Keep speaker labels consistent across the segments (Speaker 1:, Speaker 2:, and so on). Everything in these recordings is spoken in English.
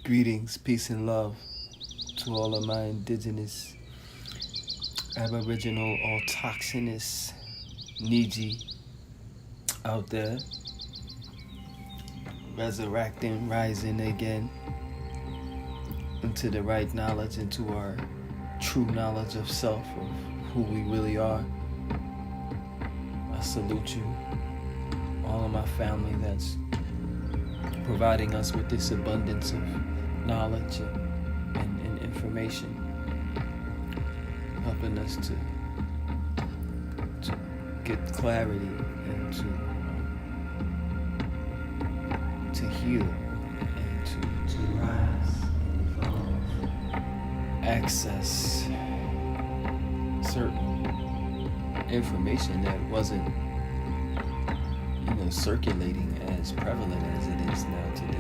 Speaker 1: Greetings, peace, and love to all of my indigenous, aboriginal, autochthonous Niiji out there, resurrecting, rising again into the right knowledge, into our true knowledge of self, of who we really are. I salute you, all of my family that's providing us with this abundance of knowledge and information, helping us to get clarity and to heal and to rise and access certain information that wasn't circulating as prevalent as it is now today.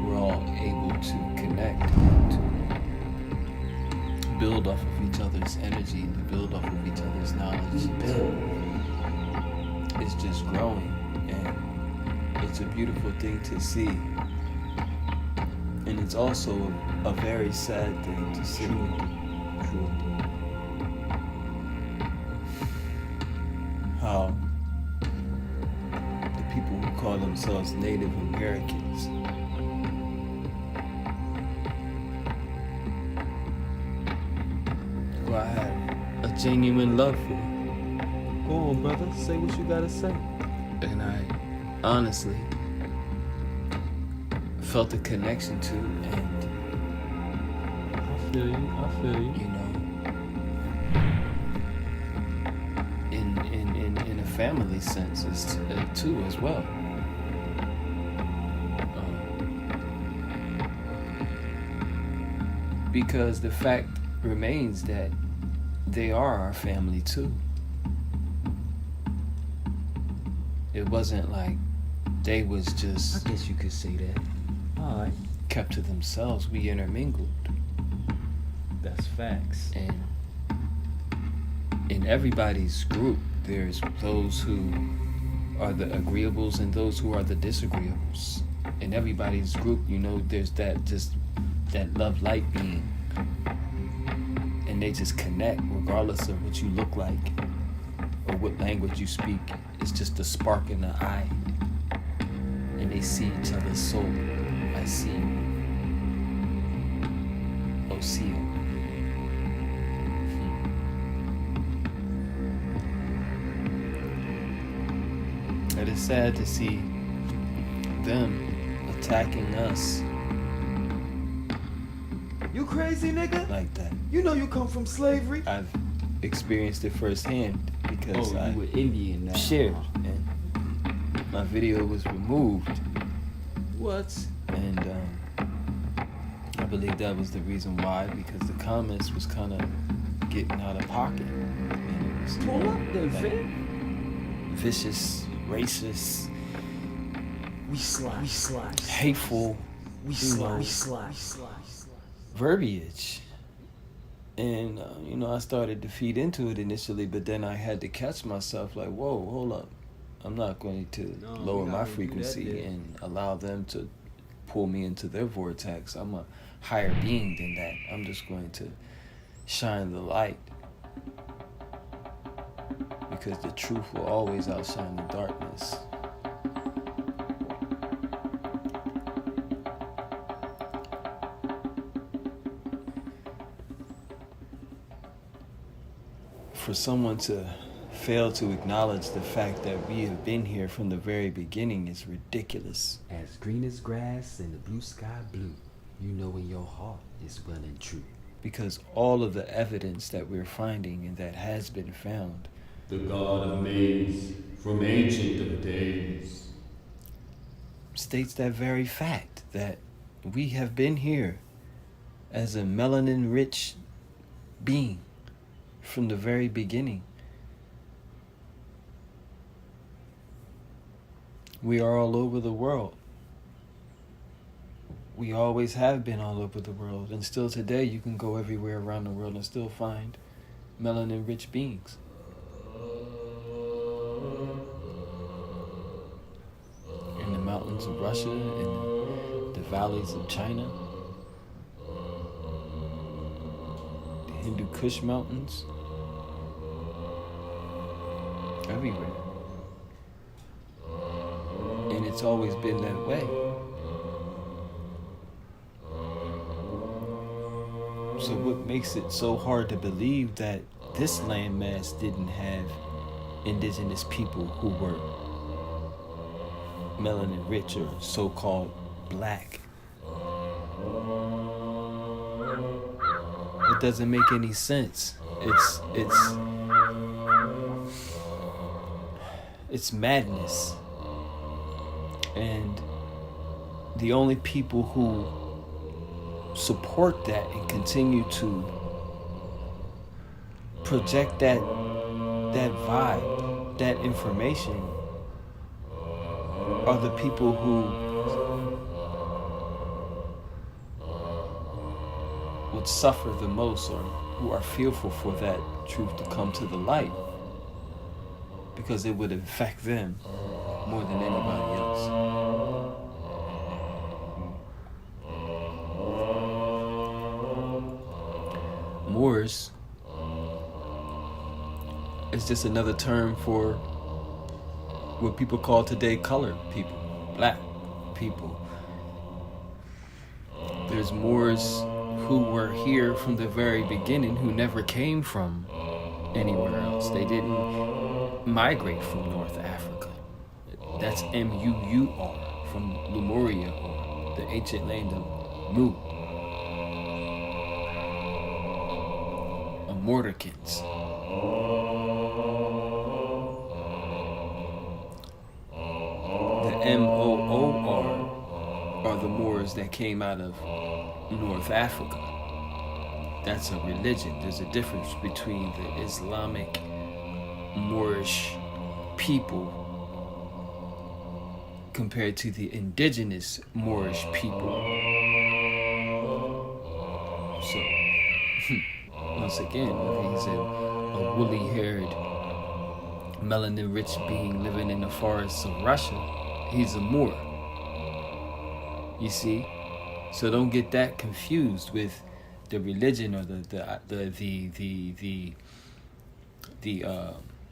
Speaker 1: We're all able to connect and to build off of each other's energy and to build off of each other's knowledge. It's just growing, and it's a beautiful thing to see. And it's also a very sad thing to see. How people who call themselves Native Americans who I have a genuine love for. Go on, brother, say what you gotta say. And I honestly felt a connection to, and I feel you. In a family sense too as well. Because the fact remains that they are our family too. It wasn't like they was just,
Speaker 2: I guess you could say that. All right.
Speaker 1: Kept to themselves. We intermingled.
Speaker 2: That's facts.
Speaker 1: And in everybody's group, there's those who are the agreeables and those who are the disagreeables. In everybody's group, there's that love light being. And they just connect regardless of what you look like or what language you speak. It's just a spark in the eye. And they see each other's soul. I see you. Oh, see you. It is sad to see them attacking us.
Speaker 2: You crazy, nigga?
Speaker 1: Like that.
Speaker 2: You know you come from slavery.
Speaker 1: I've experienced it firsthand because
Speaker 2: you were Indian now.
Speaker 1: Shared, and my video was removed.
Speaker 2: What?
Speaker 1: And I believe that was the reason why, because the comments was kind of getting out of pocket. And it was vicious, racist,
Speaker 2: we slice,
Speaker 1: hateful,
Speaker 2: we slice,
Speaker 1: verbiage. And I started to feed into it initially, but then I had to catch myself like, whoa, hold up. I'm not going to lower my frequency and allow them to pull me into their vortex. I'm a higher being than that. I'm just going to shine the light, because the truth will always outshine the darkness. For someone to fail to acknowledge the fact that we have been here from the very beginning is ridiculous.
Speaker 2: As green as grass and the blue sky blue, you know in your heart is well and true.
Speaker 1: Because all of the evidence that we're finding and that has been found,
Speaker 3: the God of maize from ancient of days,
Speaker 1: states that very fact that we have been here as a melanin-rich being from the very beginning. We are all over the world. We always have been all over the world, and still today you can go everywhere around the world and still find melanin-rich beings. In the mountains of Russia, in the valleys of China, the Hindu Kush Mountains, everywhere. And it's always been that way. So what makes it so hard to believe that this landmass didn't have indigenous people who were melanin rich or so-called black? It doesn't make any sense. It's madness. And the only people who support that and continue to project that vibe, that information, are the people who would suffer the most, or who are fearful for that truth to come to the light, because it would affect them more than anybody else. Moors is just another term for what people call today colored people, black people. There's Moors who were here from the very beginning, who never came from anywhere else. They didn't migrate from North Africa. That's M-U-U-R, from Lemuria, or the ancient land of Mu. Mordicans. The M-O-O-R are the Moors that came out of North Africa. That's a religion. There's a difference between the Islamic Moorish people compared to the indigenous Moorish people. So, once again, he's a woolly-haired, melanin-rich being living in the forests of Russia. He's a Moor. You see? So don't get that confused with the religion or the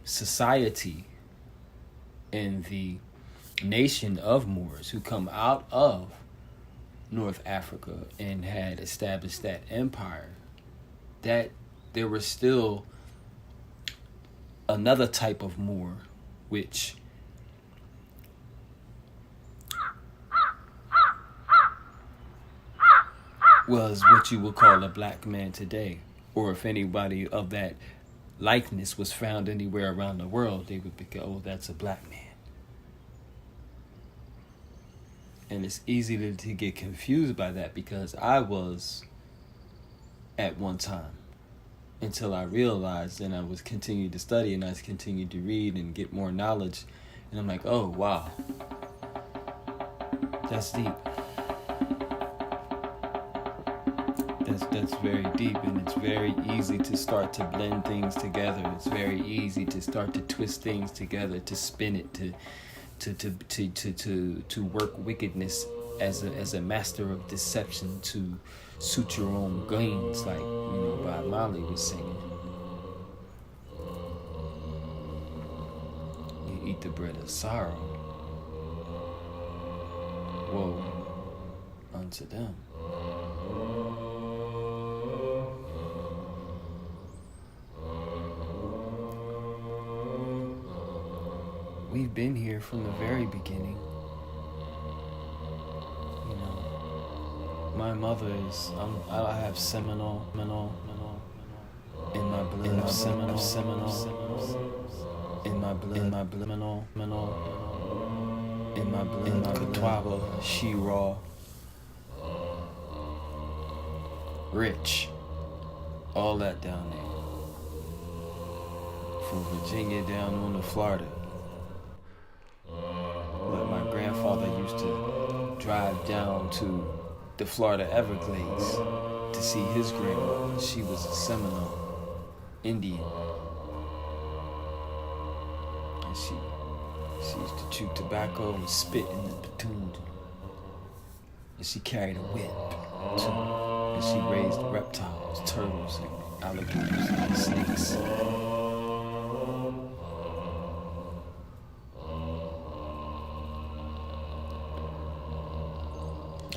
Speaker 1: society and the nation of Moors who come out of North Africa and had established that empire. That there was still another type of Moor, which was what you would call a black man today. Or if anybody of that likeness was found anywhere around the world, they would be, oh, that's a black man. And it's easy to get confused by that, because I was at one time, until I realized, and I was continuing to study, and I was continuing to read and get more knowledge, and I'm like, oh wow, that's deep. That's very deep, and it's very easy to start to blend things together. It's very easy to start to twist things together, to spin it, to work wickedness as a master of deception to suit your own gains, like Bob Marley was singing. You eat the bread of sorrow. Woe unto them. We've been here from the very beginning. My mother is, I have Seminole in my blood, Seminole in my blood, in my blood, Catawba, She-Raw, Rich, all that down there, from Virginia down on to Florida. But my grandfather used to drive down to the Florida Everglades to see his grandmother. She was a Seminole Indian, and she used to chew tobacco and spit in the platoon and she carried a whip too, and she raised reptiles, turtles, and alligators and snakes.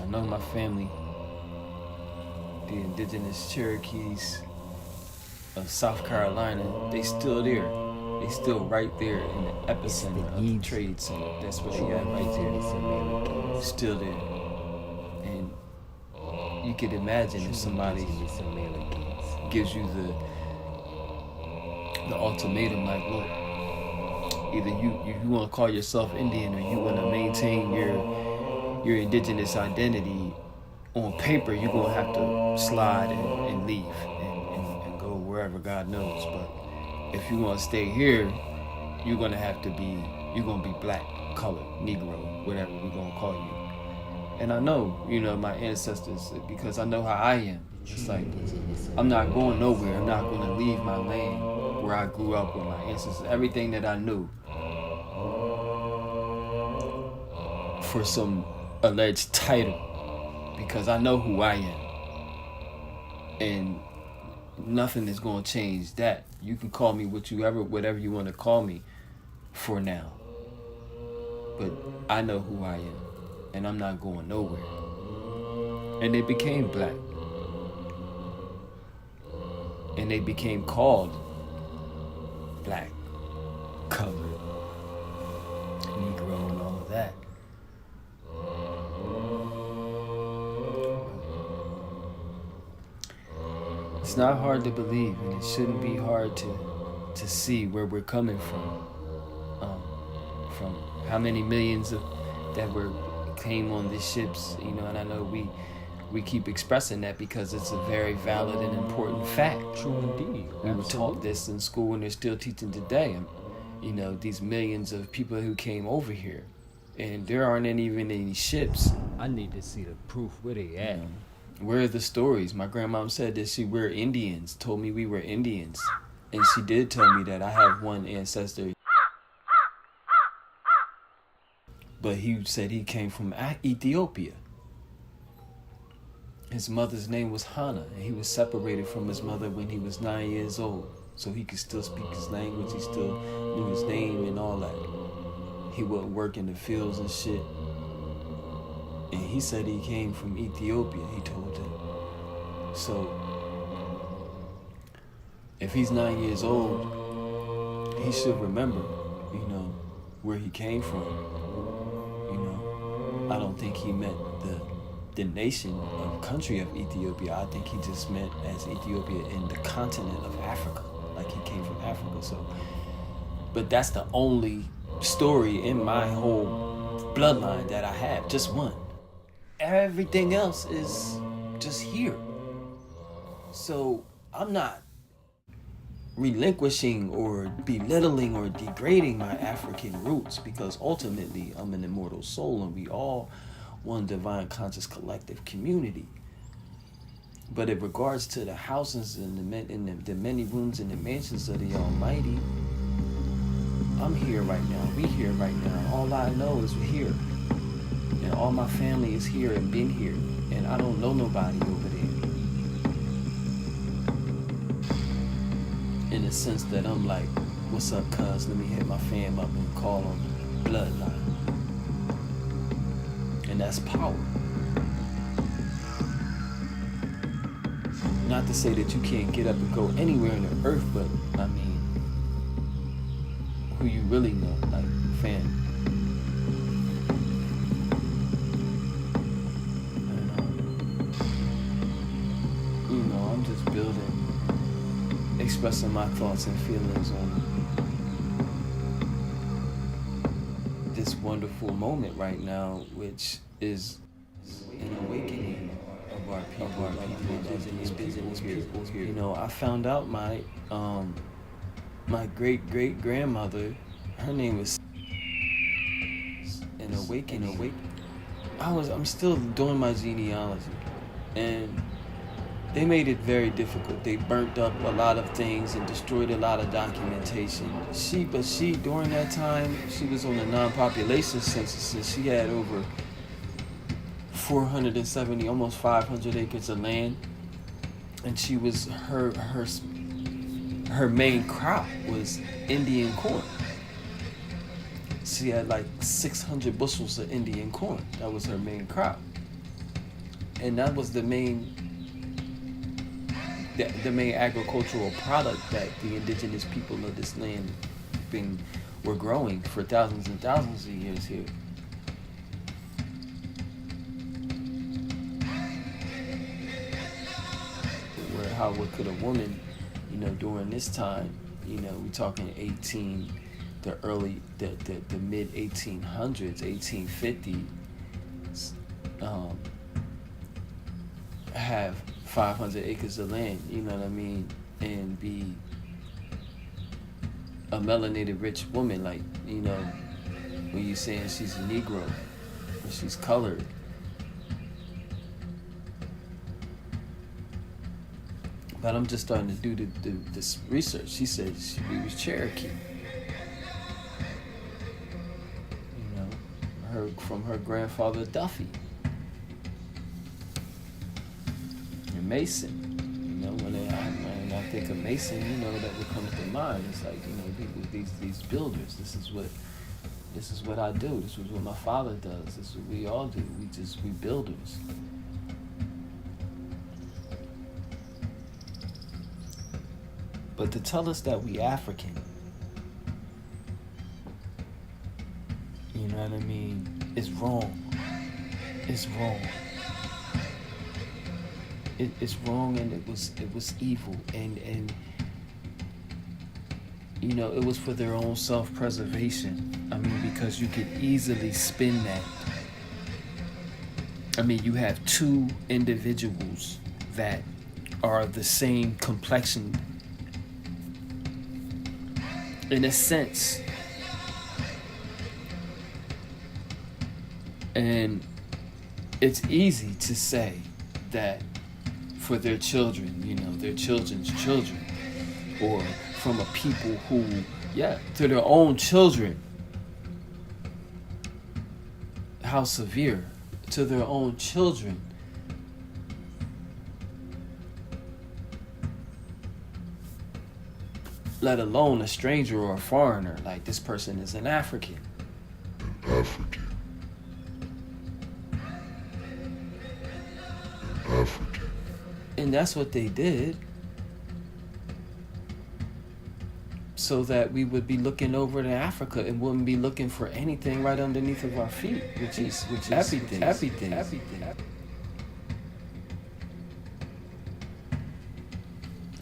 Speaker 1: I know my family, the Indigenous Cherokees of South Carolina, they still there. They still right there in the epicenter of the trade center. That's what they got right there. Still there. And you could imagine if somebody gives you the ultimatum, like, look, either you want to call yourself Indian or you want to maintain your indigenous identity. On paper, you're going to have to slide and leave and go wherever God knows. But if you want to stay here, you're going to be black, colored, Negro, whatever we're going to call you. And I know, my ancestors, because I know how I am. It's like, I'm not going nowhere. I'm not going to leave my land where I grew up with my ancestors. Everything that I knew for some alleged title. Because I know who I am. And nothing is going to change that. You can call me whatever you want to call me for now. But I know who I am. And I'm not going nowhere. And they became black. And they became called black, colored, Negro, and all of that. It's not hard to believe, and it shouldn't be hard to see where we're coming from how many millions that came on these ships, and I know we keep expressing that because it's a very valid and important fact.
Speaker 2: True indeed.
Speaker 1: We were taught this in school, and they're still teaching today. These millions of people who came over here, and there aren't even any ships.
Speaker 2: I need to see the proof where they at.
Speaker 1: Where are the stories? My grandmom said that we're Indians, told me we were Indians. And she did tell me that I have one ancestor. But he said he came from Ethiopia. His mother's name was Hannah, and he was separated from his mother when he was 9 years old. So he could still speak his language, he still knew his name and all that. He wouldn't work in the fields and shit. And he said he came from Ethiopia, he told him. So, if he's 9 years old, he should remember, where he came from. I don't think he meant the nation or country of Ethiopia. I think he just meant as Ethiopia in the continent of Africa, like he came from Africa. So, but that's the only story in my whole bloodline that I have, just one. Everything else is just here. So I'm not relinquishing or belittling or degrading my African roots, because ultimately I'm an immortal soul and we all one divine conscious collective community. But in regards to the houses and the many rooms and the mansions of the Almighty, I'm here right now. We here right now. All I know is we're here. And all my family is here and been here. And I don't know nobody over there. In the sense that I'm like, what's up, cuz? Let me hit my fam up and call them bloodline. And that's power. Not to say that you can't get up and go anywhere on the earth, but I mean, who you really know, like fam. And I'm just building, expressing my thoughts and feelings on this wonderful moment right now, which is an awakening of our people, indigenous people here. I found out my great grandmother, her name was an awakening. I'm still doing my genealogy, and they made it very difficult. They burnt up a lot of things and destroyed a lot of documentation. She during that time, she was on a non-population census, and she had over 470, almost 500 acres of land, and she was her main crop was Indian corn. She had like 600 bushels of Indian corn. That was her main crop, and that was the main agricultural product that the indigenous people of this land were growing for thousands and thousands of years here. What could a woman, during this time, we're talking the mid 1800s, 1850, have 500 acres of land, you know what I mean, and be a melanated rich woman, like, when you're saying she's a Negro or she's colored. But I'm just starting to do this research. She said she was Cherokee. From her grandfather Duffy. And Mason. When I think of Mason, that what comes to mind. It's like, these builders. This is what I do. This is what my father does. This is what we all do. We builders. But to tell us that we African, you know what I mean, is wrong. It's wrong. It's wrong, and it was evil, and it was for their own self-preservation. I mean, because you could easily spin that. I mean, you have two individuals that are the same complexion. In a sense. And it's easy to say that for their children, their children's children, or from a people who, to their own children, how severe, to their own children. Let alone a stranger or a foreigner, like this person is an African.
Speaker 4: An African. An African.
Speaker 1: And that's what they did. So that we would be looking over to Africa and wouldn't be looking for anything right underneath of our feet, which is everything.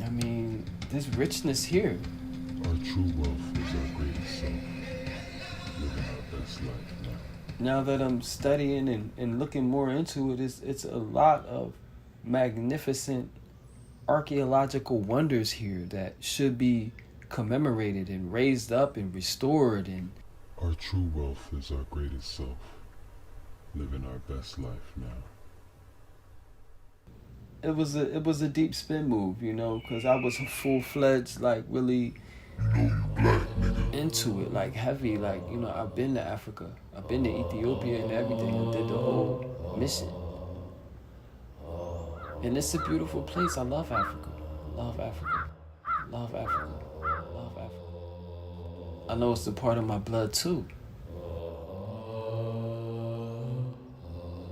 Speaker 1: I mean, there's richness here.
Speaker 4: Our true wealth is our greatest self, living our best life now.
Speaker 1: Now that I'm studying and looking more into it, it's a lot of magnificent archaeological wonders here that should be commemorated and raised up and restored. And
Speaker 4: our true wealth is our greatest self, living our best life now.
Speaker 1: It was a deep spin move, because I was full-fledged, like, really into it, like, heavy, like, I've been to Africa, I've been to Ethiopia and everything. I did the whole mission, and it's a beautiful place. I love Africa. I know it's a part of my blood too,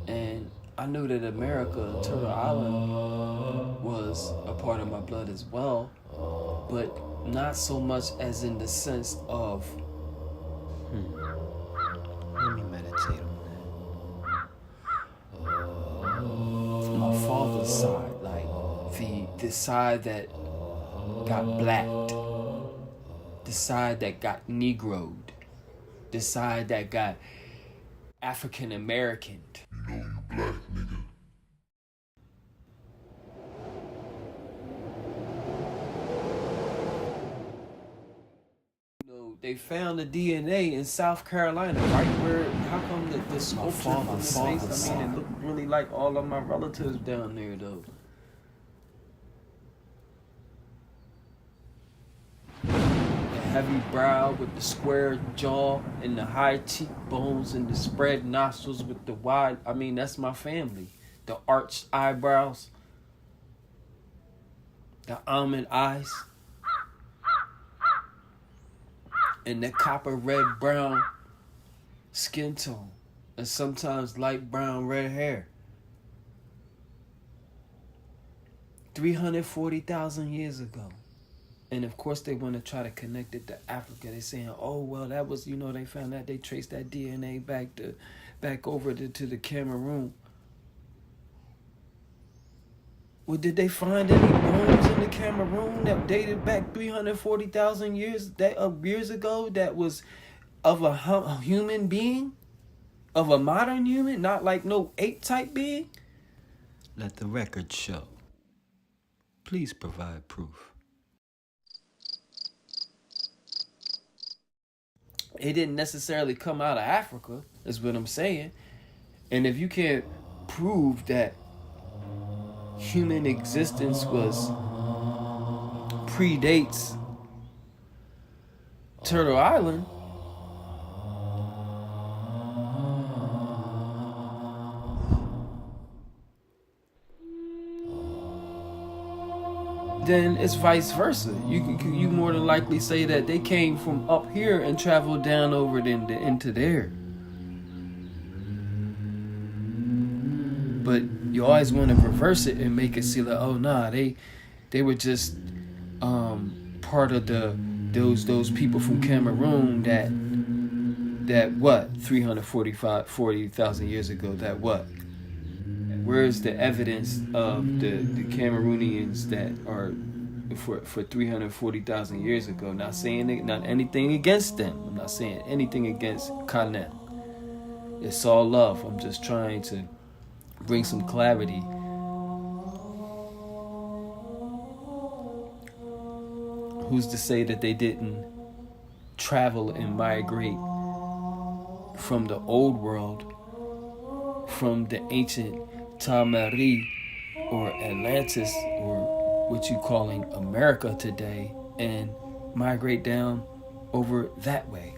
Speaker 1: and I knew that America, Turtle Island, was a part of my blood as well, but not so much as in the sense of,
Speaker 2: Let me meditate on
Speaker 1: my father's side, like the side that got blacked, the side that got Negroed, the side that got African Americaned.
Speaker 4: You black nigga.
Speaker 1: They found the DNA in South Carolina, right where, how come the sculpture was placed? I mean, it looked really like all of my relatives down there, though. It heavy brow with the square jaw and the high cheekbones and the spread nostrils with the wide. I mean, that's my family. The arched eyebrows, the almond eyes, and the copper red brown skin tone, and sometimes light brown red hair. 340,000 years ago. And of course they want to try to connect it to Africa. They're saying, oh, well, that was, they found out they traced that DNA back over to the Cameroon. Well, did they find any bones in the Cameroon that dated back 340,000 years ago that was of a human being? Of a modern human? Not like no ape type being?
Speaker 2: Let the record show. Please provide proof.
Speaker 1: It didn't necessarily come out of Africa, is what I'm saying. And if you can't prove that human existence predates Turtle Island, then it's vice versa. You more than likely say that they came from up here and traveled down over into there. But you always want to reverse it and make it seem like, oh nah, they were just part of those people from Cameroon that what 40,000 years ago, that what. Where's the evidence of the Cameroonians that are for 340,000 years ago? Not saying not anything against them. I'm not saying anything against Kanem. It's all love. I'm just trying to bring some clarity. Who's to say that they didn't travel and migrate from the old world, from the ancient Tamari or Atlantis, or what you calling America today, and migrate down over that way?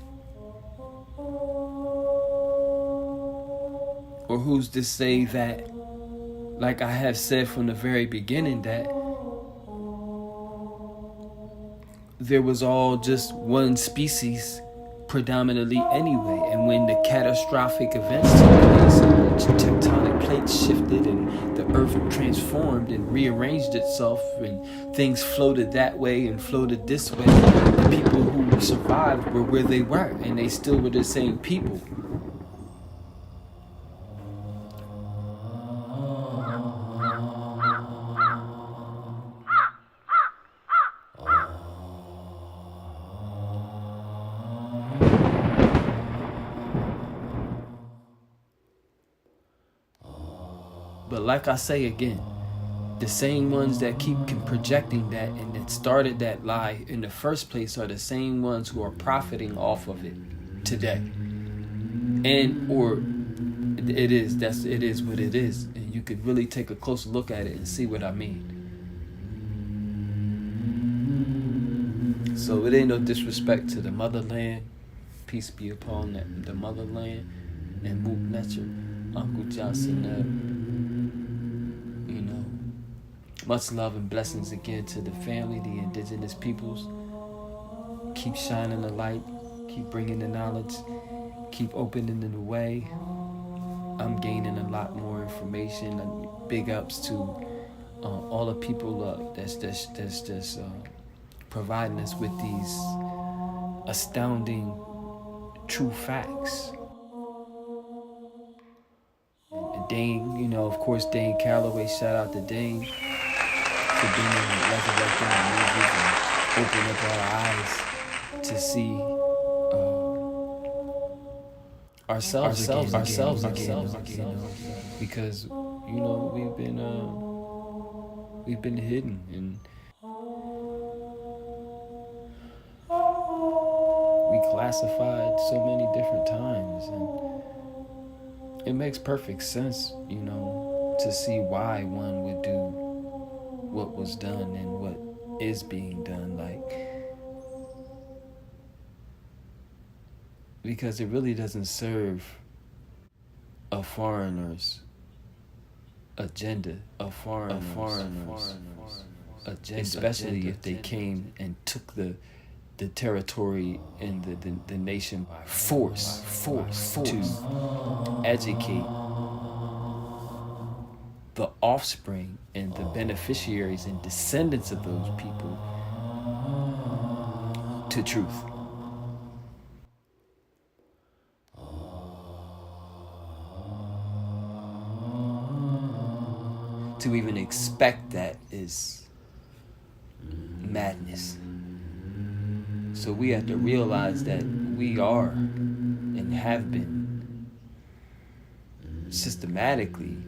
Speaker 1: Or who's to say that, like I have said from the very beginning, that there was all just one species predominantly anyway, and when the catastrophic events took place and the tectonic plates shifted and the earth transformed and rearranged itself and things floated that way and floated this way, the people who survived were where they were, and they still were the same people. But like I say again, the same ones that keep projecting that and that started that lie in the first place are the same ones who are profiting off of it today. And or it is what it is. And you could really take a closer look at it and see what I mean. So it ain't no disrespect to the motherland. Peace be upon the motherland. And Mook Nature, Uncle Johnson, much love and blessings again to the family, the indigenous peoples. Keep shining the light, keep bringing the knowledge, keep opening the way. I'm gaining a lot more information. And big ups to all the people that's just providing us with these astounding true facts. And Dane, of course, Dane Calloway, shout out to Dane for being resurrecting the movies and opening up our eyes to see ourselves again. Because we've been hidden, and we classified so many different times, and it makes perfect sense, to see why one would do what was done and what is being done. Like, because it really doesn't serve a foreigner's agenda, especially if they came and took the territory and the nation by force to educate the offspring and the beneficiaries and descendants of those people to truth. To even expect that is madness. So we have to realize that we are and have been systematically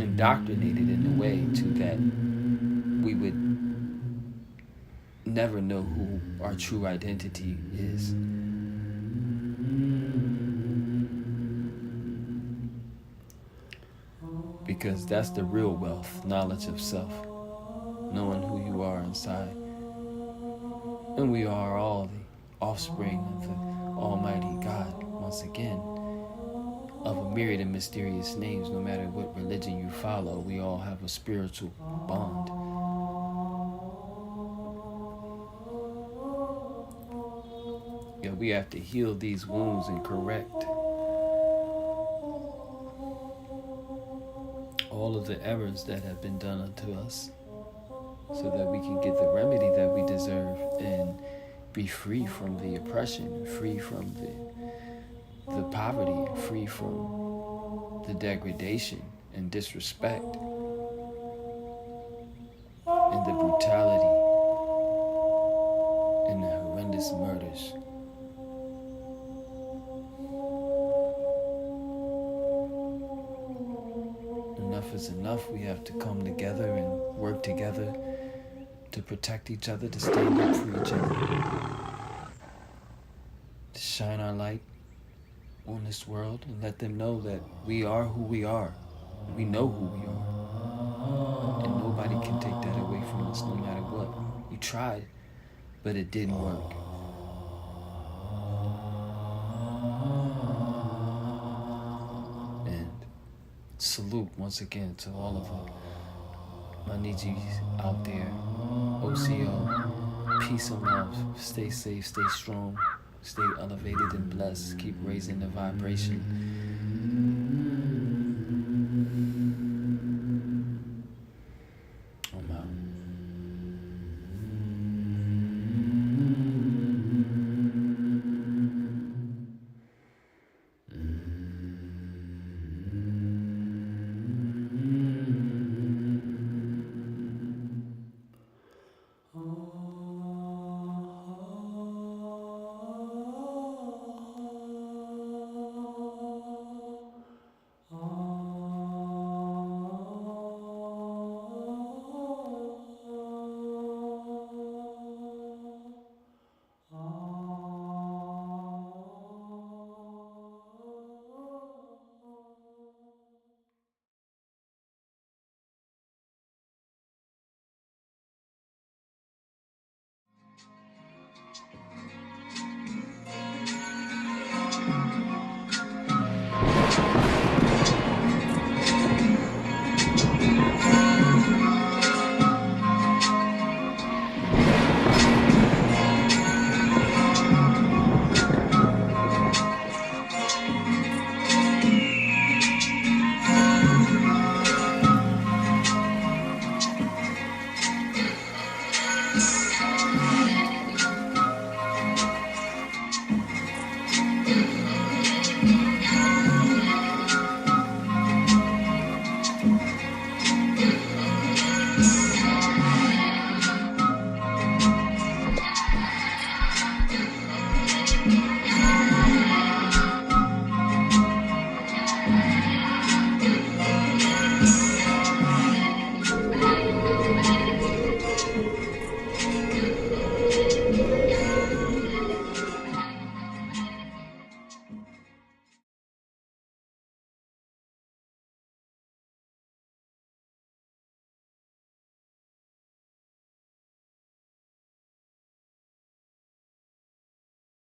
Speaker 1: indoctrinated in a way to that we would never know who our true identity is. Because that's the real wealth, knowledge of self, knowing who you are inside. And we are all the offspring of the Almighty God, once again, of a myriad of mysterious names. No matter what religion you follow, we all have a spiritual bond. Yeah, we have to heal these wounds and correct all of the errors that have been done unto us, so that we can get the remedy that we deserve and be free from the oppression, free from the poverty, free from the degradation and disrespect and the brutality and the horrendous murders. Enough is enough. We have to come together and work together to protect each other, to stand up for each other, to shine our light on this world and let them know that we are who we are. We know who we are. And nobody can take that away from us, no matter what. You tried, but it didn't work. And salute once again to all of my Niijis out there. OCO, peace and love. Stay safe, stay strong, stay elevated and blessed. Keep raising the vibration.